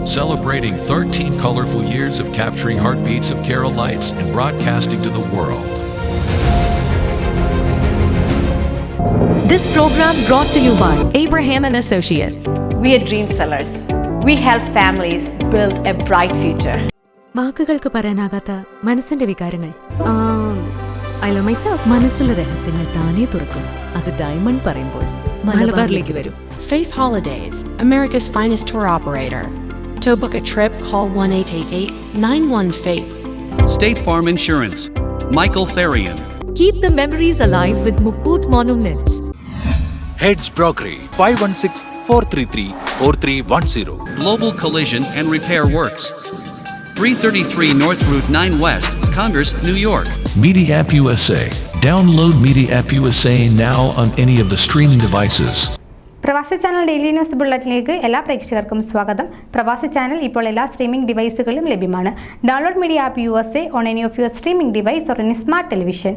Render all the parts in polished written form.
celebrating 13 colorful years of capturing heartbeats of Keralites and broadcasting to the world. This program brought to you by Abraham and Associates. We are dream sellers. We help families build a bright future. വാക്കുകൾക്ക് പറയാനാകാത്ത മനസ്സിന്റെ വികാരങ്ങൾ. I love myself. മനസ്സിലെ രഹസ്യങ്ങൾ താനേ തുറക്കും. അത് diamond പറയുമ്പോൾ മലബാറിലേക്ക് വരും. Faith Holidays, America's finest tour operator. To book a trip, call 1-888-91-FAITH. State Farm Insurance, Michael Therian. Keep the memories alive with Mukut Monuments. Heads Brokery 516-433-4310. Global Collision and Repair Works, 333 North Route 9 West, Congress, New York. Media App USA. Download Media App USA now on any of the streaming devices. പ്രവാസി channel daily news ബുള്ളറ്റിലേക്ക് എല്ലാ പ്രേക്ഷകർക്കും സ്വാഗതം. പ്രവാസി channel ഇപ്പോൾ എല്ലാ streaming ഡിവൈസുകളിലും ലഭ്യമാണ്. Download media app USA on any of your streaming device or any smart television.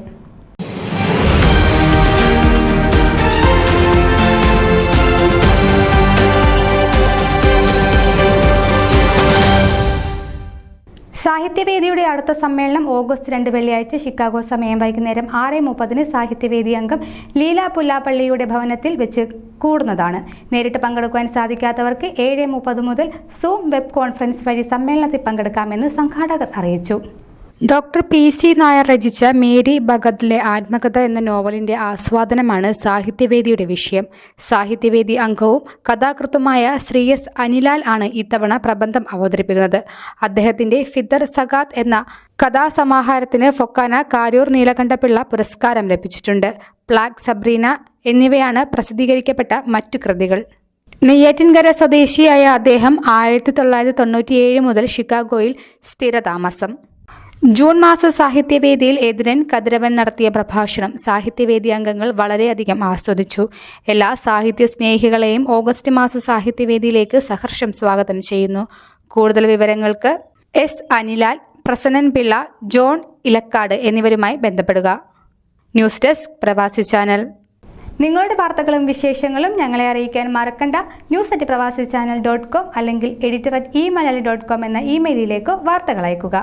സാഹിത്യവേദിയുടെ അടുത്ത സമ്മേളനം ഓഗസ്റ്റ് 2 വെള്ളിയാഴ്ച ഷിക്കാഗോ സമയം വൈകുന്നേരം 6:30 സാഹിത്യവേദി അംഗം ലീല പുല്ലാപ്പള്ളിയുടെ ഭവനത്തിൽ വെച്ച് കൂടുന്നതാണ്. നേരിട്ട് പങ്കെടുക്കുവാൻ സാധിക്കാത്തവർക്ക് 7:30 മുതൽ സൂം വെബ് കോൺഫറൻസ് വഴി സമ്മേളനത്തിൽ പങ്കെടുക്കാമെന്ന് സംഘാടകർ അറിയിച്ചു. ഡോക്ടർ PC നായർ രചിച്ച മേരി ഭഗതിലെ ആത്മകഥ എന്ന നോവലിന്റെ ആസ്വാദനമാണ് സാഹിത്യവേദിയുടെ വിഷയം. സാഹിത്യവേദി അംഗവും കഥാകൃത്തുമായ ശ്രീ S. അനിലാൽ ആണ് ഇത്തവണ പ്രബന്ധം അവതരിപ്പിക്കുന്നത്. അദ്ദേഹത്തിന്റെ ഫിദർ സഗാത്ത് എന്ന കഥാസമാഹാരത്തിന് ഫൊക്കാന കാരൂർ നീലകണ്ഠപിള്ള പുരസ്കാരം ലഭിച്ചിട്ടുണ്ട്. പ്ലാഗ് സബ്രീന എന്നിവയാണ് പ്രസിദ്ധീകരിക്കപ്പെട്ട മറ്റു കൃതികൾ. നെയ്യാറ്റിൻകര സ്വദേശിയായ അദ്ദേഹം 1997 മുതൽ ഷിക്കാഗോയിൽ സ്ഥിരതാമസം. ജൂൺ മാസ സാഹിത്യവേദിയിൽ എതിരൻ കതിരവൻ നടത്തിയ പ്രഭാഷണം സാഹിത്യവേദി അംഗങ്ങൾ വളരെയധികം ആസ്വദിച്ചു. എല്ലാ സാഹിത്യ സ്നേഹികളെയും ഓഗസ്റ്റ് മാസ സാഹിത്യവേദിയിലേക്ക് സഹർഷം സ്വാഗതം ചെയ്യുന്നു. കൂടുതൽ വിവരങ്ങൾക്ക് S. അനിലാൽ, പ്രസന്നൻ പിള്ള, ജോൺ ഇലക്കാട് എന്നിവരുമായി ബന്ധപ്പെടുക. ന്യൂസ് ഡെസ്ക് പ്രവാസി ചാനൽ. നിങ്ങളുടെ വാർത്തകളും വിശേഷങ്ങളും ഞങ്ങളെ അറിയിക്കാൻ മറക്കണ്ട. news@pravasichannel.com അല്ലെങ്കിൽ editor@eMalayali.com എന്ന ഇമെയിലിലേക്ക് വാർത്തകൾ അയക്കുക.